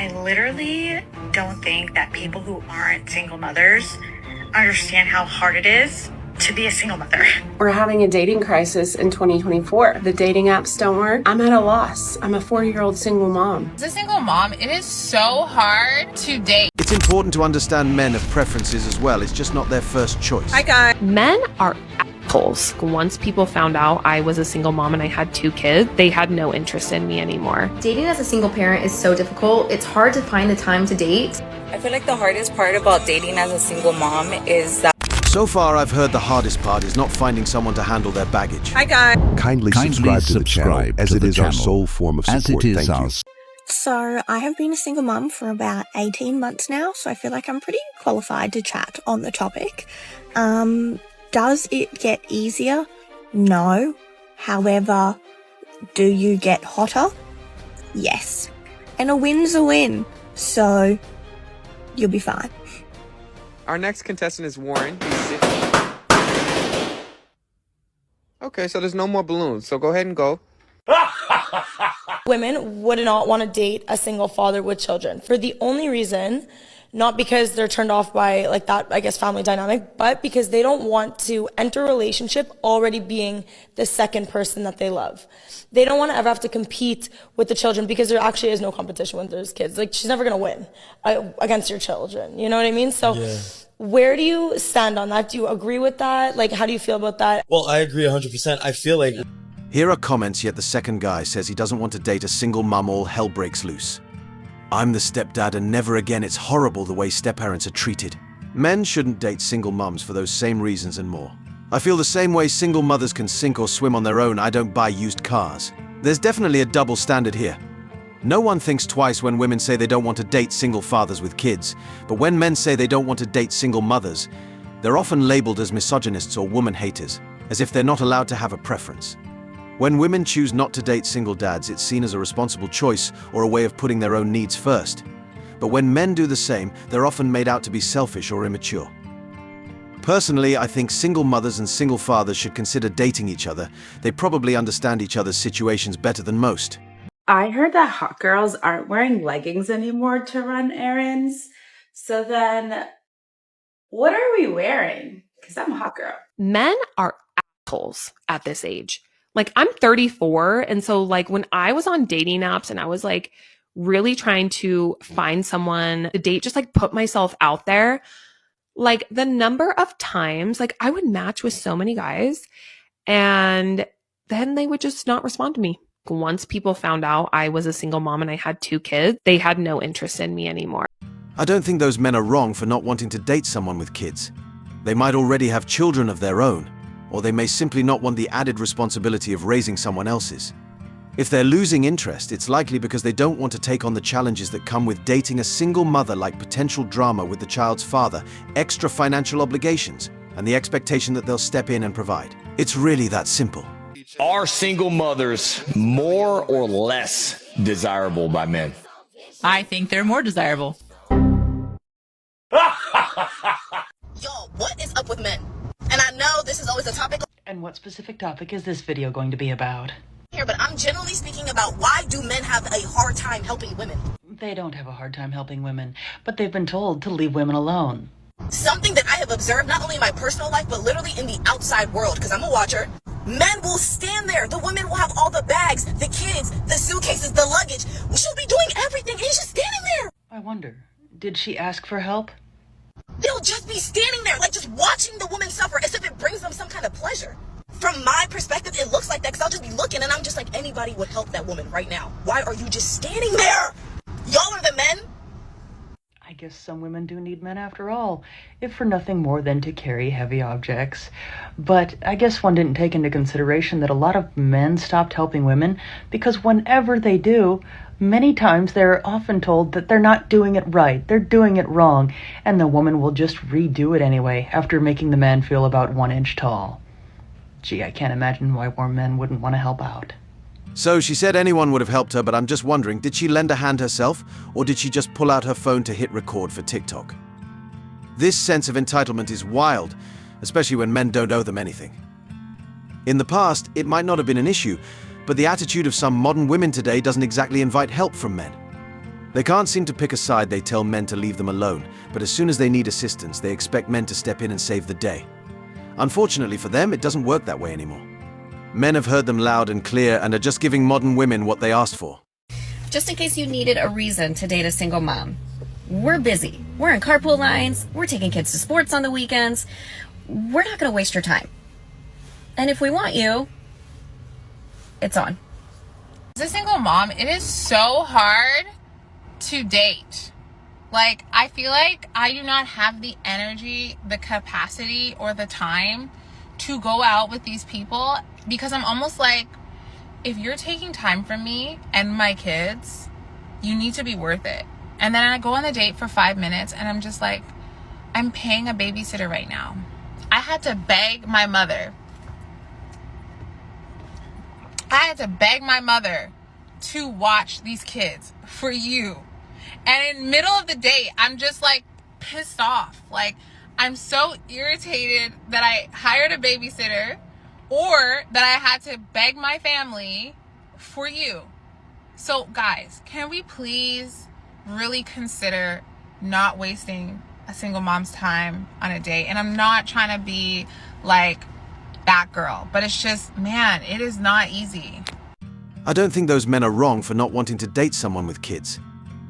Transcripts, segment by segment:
I literally don't think that people who aren't single mothers understand how hard it is to be a single mother. We're having a dating crisis in 2024. The dating apps don't work. I'm at a loss. I'm a 4-year-old single mom. As a single mom, it is so hard to date. It's important to understand men have preferences as well. It's just not their first choice. Hi, guys. Men are assholes. Once people found out I was a single mom and I had 2 kids, they had no interest in me anymore. Dating as a single parent is so difficult. It's hard to find the time to date. I feel like the hardest part about dating as a single mom is that So far, I've heard the hardest part is not finding someone to handle their baggage. Hi, guys. Kindly subscribe to the channel, as it is our sole form of support. Thank you. So I have been a single mum for about 18 months now, so I feel like I'm pretty qualified to chat on the topic. Does it get easier? No. However, do you get hotter? Yes. And a win's a win, so you'll be fine. Our next contestant is Warren. Okay, so there's no more balloons, so go ahead and go. Women would not want to date a single father with children for the only reason, not because they're turned off by like that, I guess, family dynamic, but because they don't want to enter a relationship already being the second person that they love. They don't want to ever have to compete with the children because there actually is no competition when there's kids. Like, she's never going to win against your children. You know what I mean? So where do you stand on that? Do you agree with that? Like, how do you feel about that? Well, I agree 100%. I feel like... Here are comments, yet the second guy says he doesn't want to date a single mum, all hell breaks loose. I'm the stepdad and never again, it's horrible the way stepparents are treated. Men shouldn't date single mums for those same reasons and more. I feel the same way single mothers can sink or swim on their own, I don't buy used cars. There's definitely a double standard here. No one thinks twice when women say they don't want to date single fathers with kids, but when men say they don't want to date single mothers, they're often labeled as misogynists or woman haters, as if they're not allowed to have a preference. When women choose not to date single dads, it's seen as a responsible choice or a way of putting their own needs first. But when men do the same, they're often made out to be selfish or immature. Personally, I think single mothers and single fathers should consider dating each other. They probably understand each other's situations better than most. I heard that hot girls aren't wearing leggings anymore to run errands. So then, what are we wearing? Because I'm a hot girl. Men are assholes at this age. Like, I'm 34, and so, like, when I was on dating apps and I was, like, really trying to find someone to date, just, like, put myself out there, like, the number of times, like, I would match with so many guys, and then they would just not respond to me. Once people found out I was a single mom and I had 2 kids, they had no interest in me anymore. I don't think those men are wrong for not wanting to date someone with kids. They might already have children of their own, or they may simply not want the added responsibility of raising someone else's. If they're losing interest, it's likely because they don't want to take on the challenges that come with dating a single mother, like potential drama with the child's father, extra financial obligations, and the expectation that they'll step in and provide. It's really that simple. Are single mothers more or less desirable by men? I think they're more desirable. Yo, what is up with men? And I know this is always a topic. And what specific topic is this video going to be about? Here, but I'm generally speaking about why do men have a hard time helping women? They don't have a hard time helping women, but they've been told to leave women alone. Something that I have observed not only in my personal life, but literally in the outside world, because I'm a watcher. Men will stand there. The women will have all the bags, the kids, the suitcases, the luggage. She'll be doing everything, and he's just standing there. I wonder, did she ask for help? They'll just be standing there, like just watching the woman suffer as if it brings them some kind of pleasure. From my perspective, it looks like that because I'll just be looking and I'm just like, anybody would help that woman right now. Why are you just standing there? Y'all are the men. I guess some women do need men after all, if for nothing more than to carry heavy objects. But I guess one didn't take into consideration that a lot of men stopped helping women because whenever they do, many times they're often told that they're not doing it right, they're doing it wrong, and the woman will just redo it anyway after making the man feel about 1 inch tall. Gee, I can't imagine why more men wouldn't want to help out. So she said anyone would have helped her, but I'm just wondering, did she lend a hand herself, or did she just pull out her phone to hit record for TikTok? This sense of entitlement is wild, especially when men don't owe them anything. In the past, it might not have been an issue, but the attitude of some modern women today doesn't exactly invite help from men. They can't seem to pick a side. They tell men to leave them alone, but as soon as they need assistance, they expect men to step in and save the day. Unfortunately for them, it doesn't work that way anymore. Men have heard them loud and clear and are just giving modern women what they asked for. Just in case you needed a reason to date a single mom, we're busy. We're in carpool lines. We're taking kids to sports on the weekends. We're not going to waste your time. And if we want you, it's on. As a single mom, it is so hard to date. Like, I feel like I do not have the energy, the capacity, or the time to go out with these people because I'm almost like, if you're taking time from me and my kids, you need to be worth it. And then I go on the date for 5 minutes and I'm just like, I'm paying a babysitter right now. I had to beg my mother. To watch these kids for you. And in the middle of the day, I'm just like pissed off. Like, I'm so irritated that I hired a babysitter or that I had to beg my family for you. So guys, can we please really consider not wasting a single mom's time on a date? And I'm not trying to be like that girl, but it's just, man, it is not easy. I don't think those men are wrong for not wanting to date someone with kids.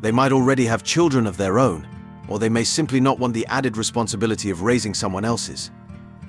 They might already have children of their own, or they may simply not want the added responsibility of raising someone else's.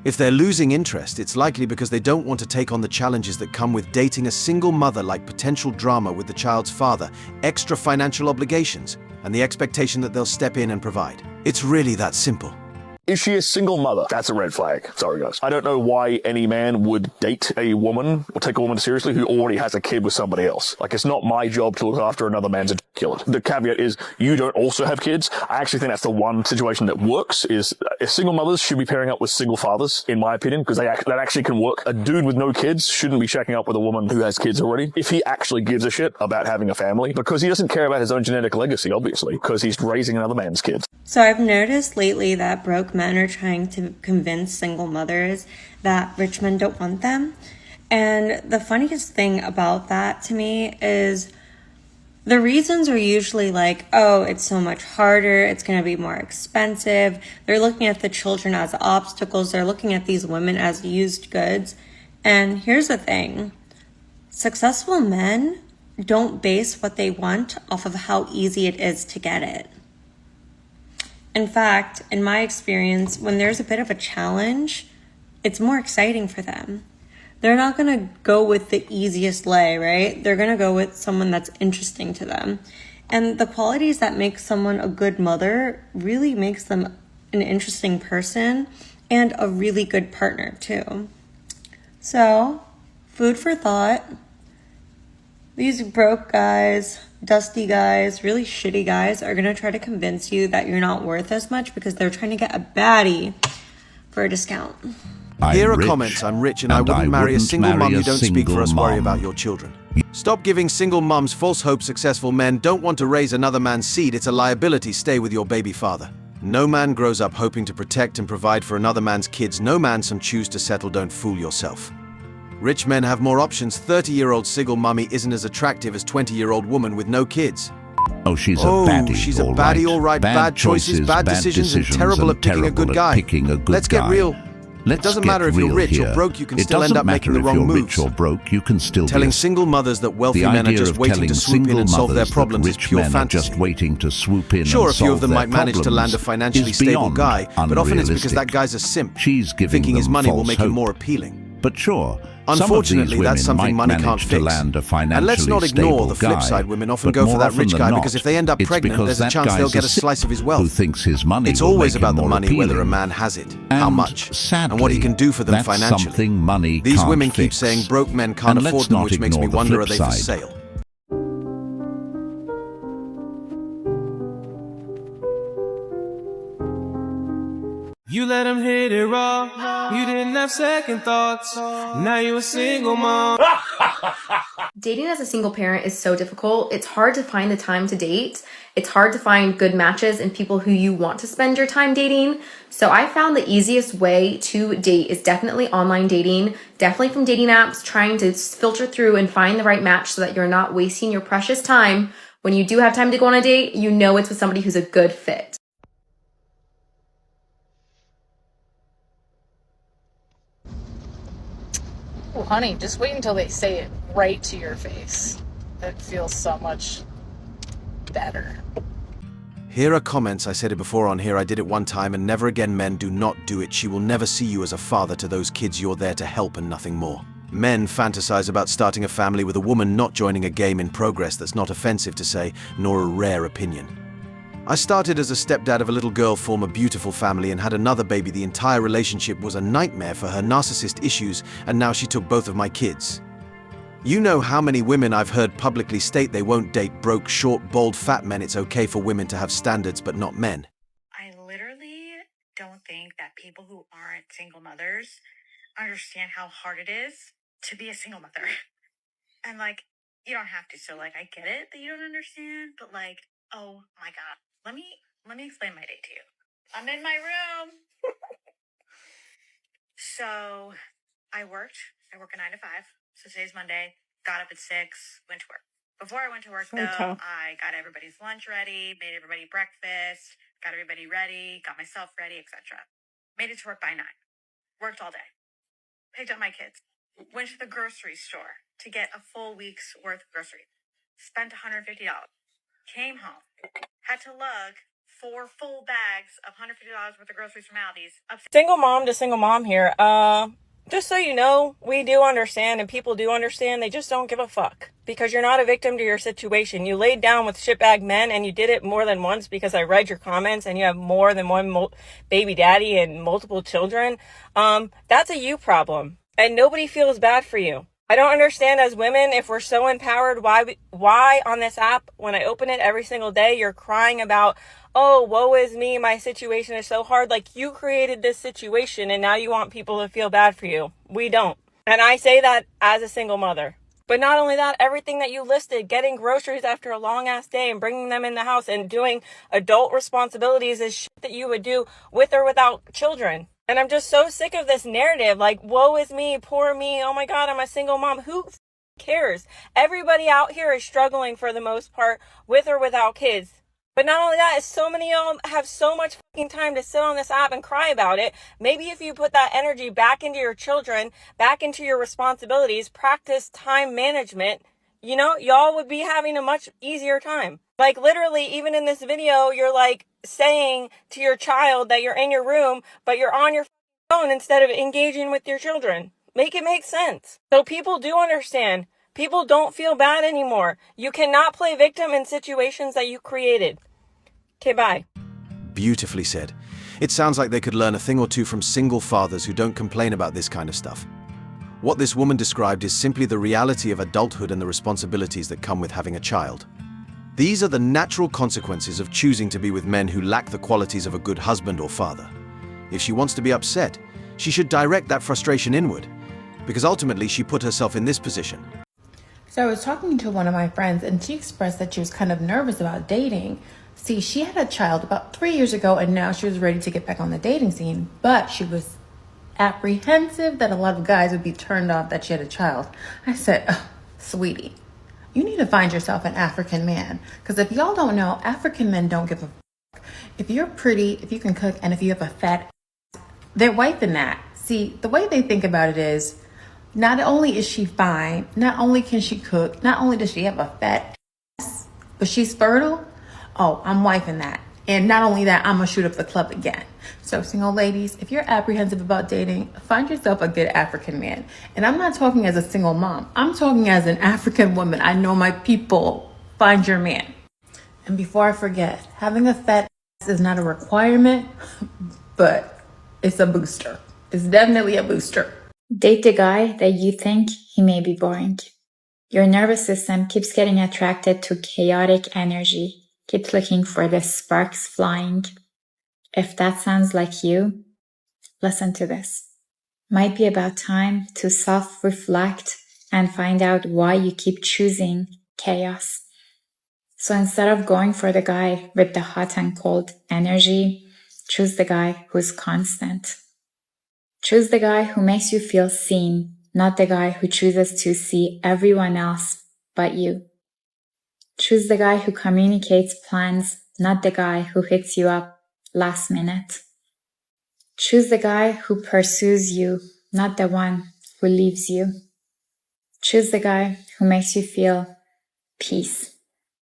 If they're losing interest, it's likely because they don't want to take on the challenges that come with dating a single mother, like potential drama with the child's father, extra financial obligations, and the expectation that they'll step in and provide. It's really that simple. Is she a single mother? That's a red flag. Sorry, guys. I don't know why any man would date a woman or take a woman seriously who already has a kid with somebody else. Like, it's not my job to look after another man's killer. The caveat is you don't also have kids. I actually think that's the one situation that works, is single mothers should be pairing up with single fathers, in my opinion, because that actually can work. A dude with no kids shouldn't be shacking up with a woman who has kids already, if he actually gives a shit about having a family, because he doesn't care about his own genetic legacy, obviously, because he's raising another man's kids. So I've noticed lately that broke men are trying to convince single mothers that rich men don't want them. And the funniest thing about that to me is the reasons are usually like, oh, it's so much harder, it's going to be more expensive. They're looking at the children as obstacles. They're looking at these women as used goods. And here's the thing. Successful men don't base what they want off of how easy it is to get it. In fact, in my experience, when there's a bit of a challenge, it's more exciting for them. They're not going to go with the easiest lay, right? They're going to go with someone that's interesting to them. And the qualities that make someone a good mother really makes them an interesting person and a really good partner too. So, food for thought. These broke guys, dusty guys, really shitty guys are going to try to convince you that you're not worth as much because they're trying to get a baddie for a discount. Here are comments. I'm rich and I wouldn't marry a single mum. You don't speak for us. Worry about your children. Stop giving single mums false hope. Successful men don't want to raise another man's seed. It's a liability. Stay with your baby father. No man grows up hoping to protect and provide for another man's kids. No man some choose to settle. Don't fool yourself. Rich men have more options. 30-year-old single mummy isn't as attractive as 20-year-old woman with no kids. Oh, she's a baddie. She's a baddie, all right. Bad choices, bad decisions, and terrible at picking a good guy. Let's get real. It doesn't matter if you're rich or broke, you can still end up making the wrong moves. Rich or broke, you can still telling single mothers that wealthy men are just waiting to swoop in and solve their problems is pure fantasy. Just waiting to swoop in sure, and a few of them solve might manage to land a financially stable guy, but often it's because that guy's a simp, thinking his money will make him more appealing. But sure, unfortunately, that's something money can't fix. And let's not ignore the flip side. Women often go for that rich guy because if they end up pregnant, there's a chance they'll get a slice of his wealth. Who thinks his money it's always about the money, whether a man has it, how much, and what he can do for them financially. These women keep saying broke men can't afford them, which makes me wonder, are they for sale? You let him hit it raw. You didn't have second thoughts. Now you a single mom. Dating as a single parent is so difficult. It's hard to find the time to date. It's hard to find good matches and people who you want to spend your time dating. So I found the easiest way to date is definitely online dating, definitely from dating apps, trying to filter through and find the right match so that you're not wasting your precious time When you do have time to go on a date, you know it's with somebody who's a good fit. Oh, honey, just wait until they say it right to your face. It feels so much better. Here are comments. I said it before on here. I did it one time and never again. Men, do not do it. She will never see you as a father to those kids. You're there to help and nothing more. Men fantasize about starting a family with a woman not joining a game in progress. That's not offensive to say, nor a rare opinion. I started as a stepdad of a little girl, form a beautiful family, and had another baby. The entire relationship was a nightmare for her narcissist issues, and now she took both of my kids. You know how many women I've heard publicly state they won't date broke, short, bald, fat men. It's okay for women to have standards, but not men. I literally don't think that people who aren't single mothers understand how hard it is to be a single mother. And like, you don't have to. So like, I get it that you don't understand, but like, oh my God. Let me explain my day to you. I'm in my room. So I work a 9 to 5. So today's Monday. Got up at 6, went to work. Before I went to work though, I got everybody's lunch ready, made everybody breakfast, got everybody ready, got myself ready, etc. Made it to work by 9. Worked all day. Picked up my kids. Went to the grocery store to get a full week's worth of groceries. Spent $150. Came home. Had to lug 4 full bags of $150 worth of groceries from Aldi's. Single mom to single mom here. Just so you know, we do understand and people do understand. They just don't give a fuck because you're not a victim to your situation. You laid down with shitbag men and you did it more than once because I read your comments and you have more than one baby daddy and multiple children. That's a you problem and nobody feels bad for you. I don't understand as women, if we're so empowered, why on this app, when I open it every single day, you're crying about, oh, woe is me, my situation is so hard. Like, you created this situation and now you want people to feel bad for you. We don't. And I say that as a single mother. But not only that, everything that you listed, getting groceries after a long ass day and bringing them in the house and doing adult responsibilities is shit that you would do with or without children. And I'm just so sick of this narrative, like, woe is me, poor me, oh my God, I'm a single mom. Who cares? Everybody out here is struggling for the most part with or without kids. But not only that, is so many of them have so much fucking time to sit on this app and cry about it. Maybe if you put that energy back into your children, back into your responsibilities, practice time management, you know, y'all would be having a much easier time. Like literally, even in this video, you're like saying to your child that you're in your room, but you're on your phone instead of engaging with your children. Make it make sense. So people do understand. People don't feel bad anymore. You cannot play victim in situations that you created. Okay, bye. Beautifully said. It sounds like they could learn a thing or two from single fathers who don't complain about this kind of stuff. What this woman described is simply the reality of adulthood and the responsibilities that come with having a child. These are the natural consequences of choosing to be with men who lack the qualities of a good husband or father. If she wants to be upset, she should direct that frustration inward, because ultimately she put herself in this position. So I was talking to one of my friends and she expressed that she was kind of nervous about dating. See, she had a child about 3 years ago and now she was ready to get back on the dating scene, but she was apprehensive that a lot of guys would be turned off that she had a child. I said, oh, sweetie, you need to find yourself an African man. Because if y'all don't know, African men don't give a fuck. If you're pretty, if you can cook, and if you have a fat ass, they're white than that. See, the way they think about it is, not only is she fine, not only can she cook, not only does she have a fat ass, but she's fertile. Oh, I'm wifing that. And not only that, I'm going to shoot up the club again. So single ladies, if you're apprehensive about dating, find yourself a good African man. And I'm not talking as a single mom. I'm talking as an African woman. I know my people. Find your man. And before I forget, having a fat ass is not a requirement, but it's a booster. It's definitely a booster. Date the guy that you think he may be boring. Your nervous system keeps getting attracted to chaotic energy, keeps looking for the sparks flying. If that sounds like you, listen to this. Might be about time to self-reflect and find out why you keep choosing chaos. So instead of going for the guy with the hot and cold energy, choose the guy who's constant. Choose the guy who makes you feel seen, not the guy who chooses to see everyone else but you. Choose the guy who communicates plans, not the guy who hits you up last minute. Choose the guy who pursues you, not the one who leaves you. Choose the guy who makes you feel peace,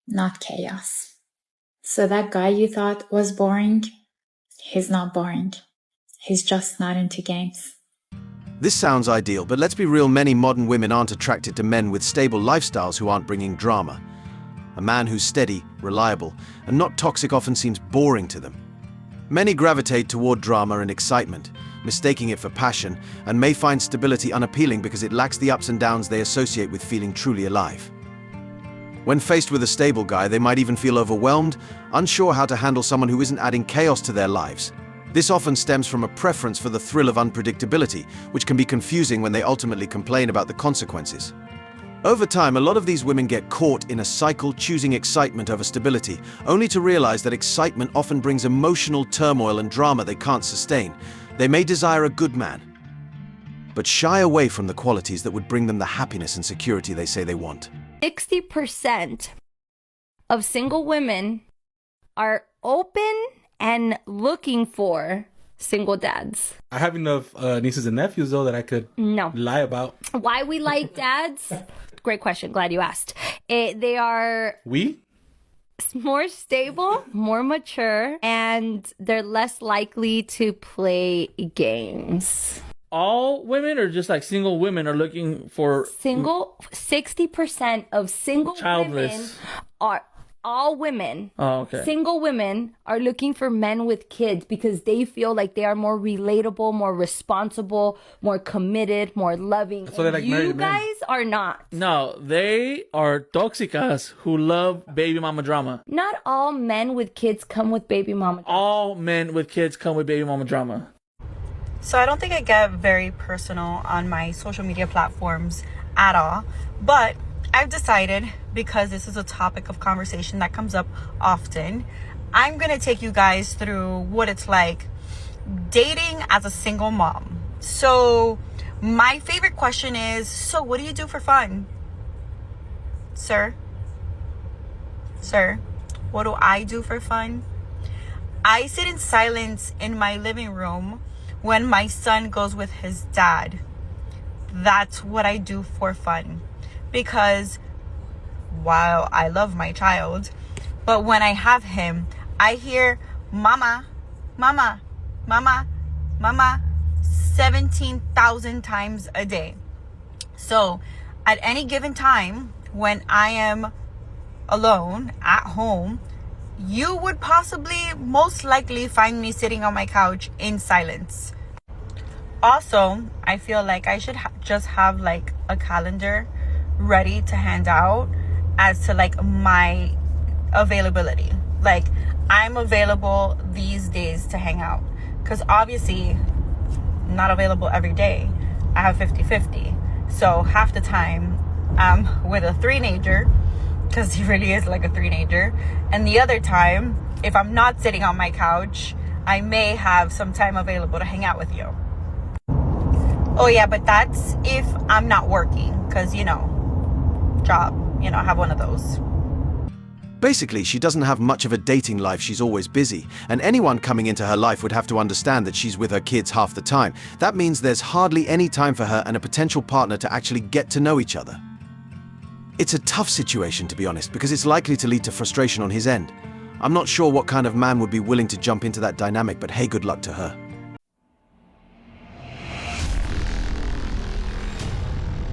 not chaos. So that guy you thought was boring, he's not boring. He's just not into games. This sounds ideal, but let's be real, many modern women aren't attracted to men with stable lifestyles who aren't bringing drama. A man who's steady, reliable, and not toxic often seems boring to them. Many gravitate toward drama and excitement, mistaking it for passion, and may find stability unappealing because it lacks the ups and downs they associate with feeling truly alive. When faced with a stable guy, they might even feel overwhelmed, unsure how to handle someone who isn't adding chaos to their lives. This often stems from a preference for the thrill of unpredictability, which can be confusing when they ultimately complain about the consequences. Over time, a lot of these women get caught in a cycle, choosing excitement over stability, only to realize that excitement often brings emotional turmoil and drama they can't sustain. They may desire a good man, but shy away from the qualities that would bring them the happiness and security they say they want. 60% of single women are open and looking for single dads. I have enough nieces and nephews, though, that I could lie about. Why we like dads? Great question. Glad you asked. They are more stable, more mature, and they're less likely to play games. All women, or just like single women, are looking for 60% of single childless women are all women. Oh, okay. Single women are looking for men with kids because they feel like they are more relatable, more responsible, more committed, more loving. So they like you guys are not. No, they are toxicas who love baby mama drama. Not all men with kids come with baby mama drama. All men with kids come with baby mama drama. So I don't think I get very personal on my social media platforms at all, but I've decided, because this is a topic of conversation that comes up often, I'm going to take you guys through what it's like dating as a single mom. So my favorite question is, so what do you do for fun? Sir, what do I do for fun? I sit in silence in my living room when my son goes with his dad. That's what I do for fun. Because while I love my child, but when I have him, I hear mama, mama, mama, mama 17,000 times a day. So at any given time when I am alone at home, you would possibly most likely find me sitting on my couch in silence. Also, I feel like I should just have like a calendar ready to hand out as to like my availability. Like, I'm available these days to hang out, because obviously I'm not available every day. I have 50-50, so half the time I'm with a three-nager, because he really is like a three-nager, and the other time, if I'm not sitting on my couch, I may have some time available to hang out with you. Oh yeah, but that's if I'm not working, because job, I have one of those. Basically, she doesn't have much of a dating life, she's always busy, and anyone coming into her life would have to understand that she's with her kids half the time. That means there's hardly any time for her and a potential partner to actually get to know each other. It's a tough situation, to be honest, because it's likely to lead to frustration on his end. I'm not sure what kind of man would be willing to jump into that dynamic, but hey, good luck to her.